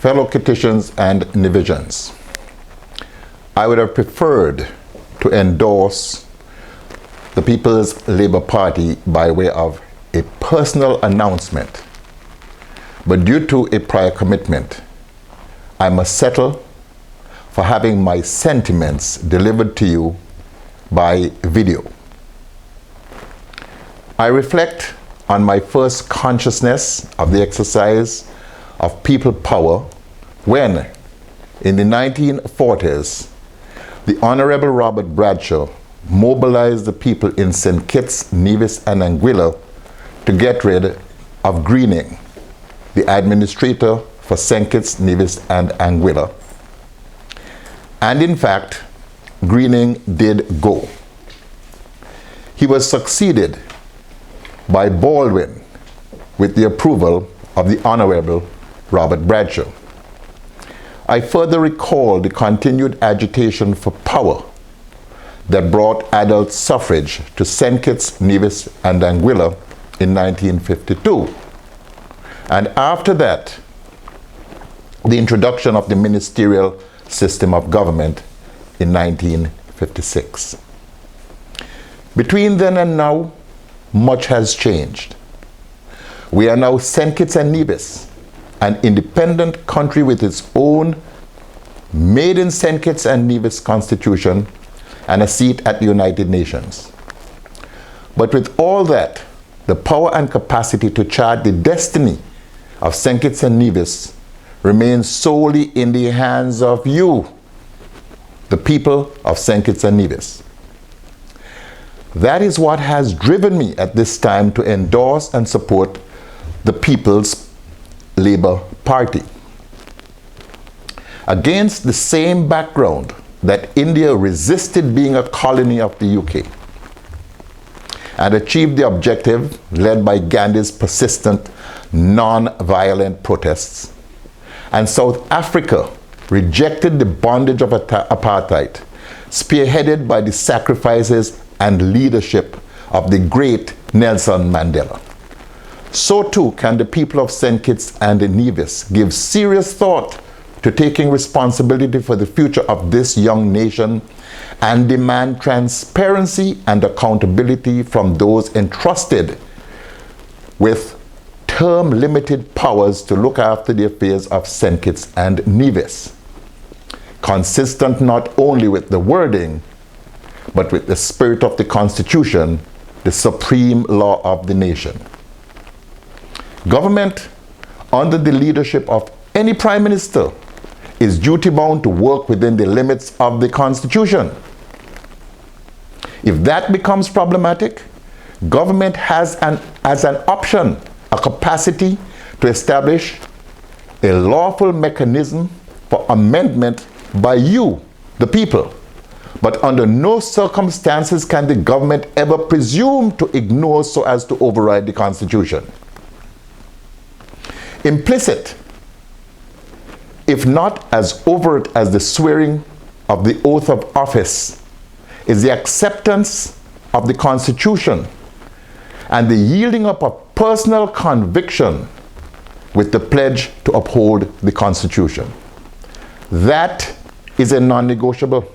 fellow Kittians and Nivisions, I would have preferred to endorse the People's Labour Party by way of a personal announcement, but due to a prior commitment, I must settle for having my sentiments delivered to you by video. I reflect on my first consciousness of the exercise of people power when, in the 1940s, the Honorable Robert Bradshaw mobilized the people in St. Kitts, Nevis, and Anguilla to get rid of Greening, the administrator for St. Kitts, Nevis, and Anguilla. And in fact, Greening did go. He was succeeded by Baldwin with the approval of the Honorable Robert Bradshaw. I further recall the continued agitation for power that brought adult suffrage to St. Kitts, Nevis, and Anguilla in 1952. And after that, the introduction of the ministerial system of government in 1956. Between then and now, much has changed. We are now St. Kitts and Nevis, an independent country with its own made in St. Kitts and Nevis constitution and a seat at the United Nations. But with all that, the power and capacity to chart the destiny of St. Kitts and Nevis remains solely in the hands of you, the people of St. Kitts and Nevis. That is what has driven me at this time to endorse and support the People's Labour Party. Against the same background that India resisted being a colony of the UK and achieved the objective led by Gandhi's persistent non-violent protests, and South Africa rejected the bondage of apartheid, spearheaded by the sacrifices and leadership of the great Nelson Mandela. So too can the people of St. Kitts and Nevis give serious thought to taking responsibility for the future of this young nation and demand transparency and accountability from those entrusted with term-limited powers to look after the affairs of St. Kitts and Nevis, consistent not only with the wording, but with the spirit of the Constitution, the supreme law of the nation. Government, under the leadership of any Prime Minister, is duty-bound to work within the limits of the Constitution. If that becomes problematic, government has as an option a capacity to establish a lawful mechanism for amendment by you, the people. But under no circumstances can the government ever presume to ignore so as to override the Constitution. Implicit, if not as overt as the swearing of the oath of office, is the acceptance of the Constitution and the yielding up of personal conviction with the pledge to uphold the Constitution. That is a non-negotiable.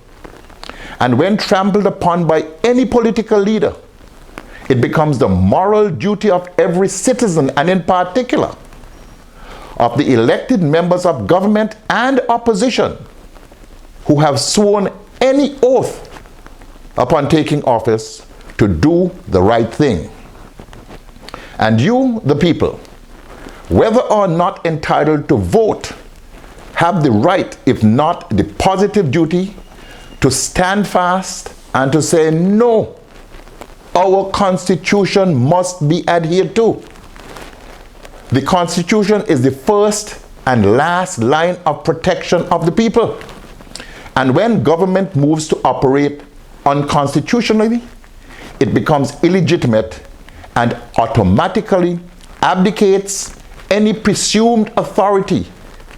And when trampled upon by any political leader, it becomes the moral duty of every citizen, and in particular, of the elected members of government and opposition who have sworn any oath upon taking office to do the right thing. And you, the people, whether or not entitled to vote, have the right, if not the positive duty, to stand fast and to say, no, our Constitution must be adhered to. The Constitution is the first and last line of protection of the people. And when government moves to operate unconstitutionally, it becomes illegitimate and automatically abdicates any presumed authority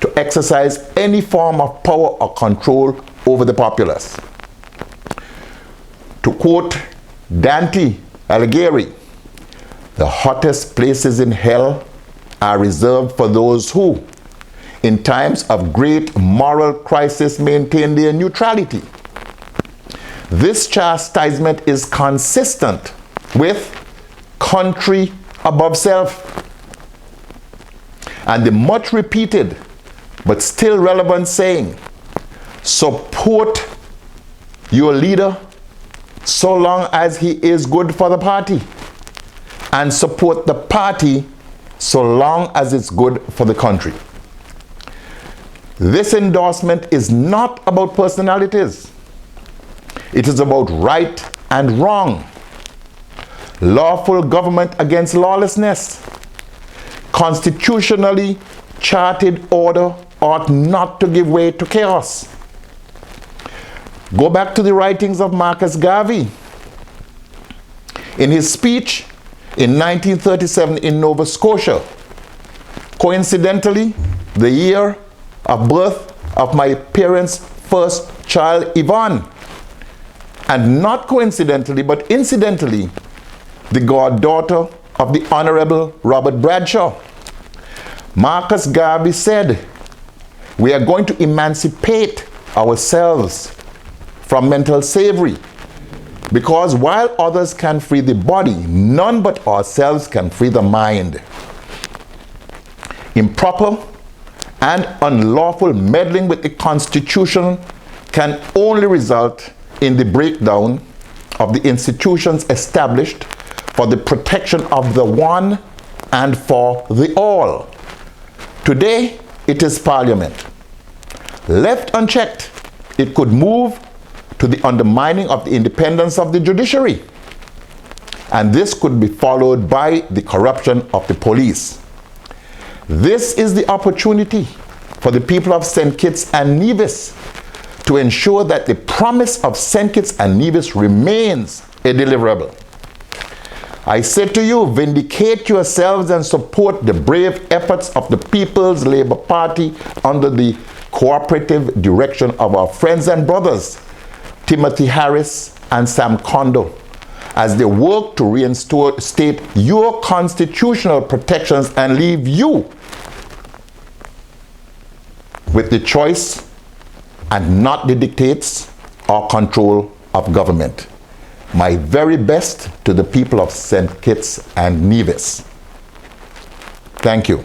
to exercise any form of power or control over the populace. To quote Dante Alighieri, the hottest places in hell are reserved for those who, in times of great moral crisis, maintain their neutrality. This chastisement is consistent with country above self, and the much repeated but still relevant saying, support your leader so long as he is good for the party, and support the party so long as it's good for the country. This endorsement is not about personalities. It is about right and wrong, lawful government against lawlessness. Constitutionally charted order ought not to give way to chaos. Go back to the writings of Marcus Garvey. In his speech in 1937 in Nova Scotia, coincidentally, the year of birth of my parents' first child, Yvonne, and not coincidentally, but incidentally, the goddaughter of the Honorable Robert Bradshaw. Marcus Garvey said, we are going to emancipate ourselves from mental slavery, because while others can free the body, none but ourselves can free the mind. Improper and unlawful meddling with the Constitution can only result in the breakdown of the institutions established for the protection of the one and for the all. Today, it is Parliament. Left unchecked, it could move to the undermining of the independence of the judiciary. And this could be followed by the corruption of the police. This is the opportunity for the people of St. Kitts and Nevis to ensure that the promise of St. Kitts and Nevis remains a deliverable. I say to you, vindicate yourselves and support the brave efforts of the People's Labour Party under the cooperative direction of our friends and brothers, Timothy Harris and Sam Kondo, as they work to reinstate your constitutional protections and leave you with the choice and not the dictates or control of government. My very best to the people of St. Kitts and Nevis. Thank you.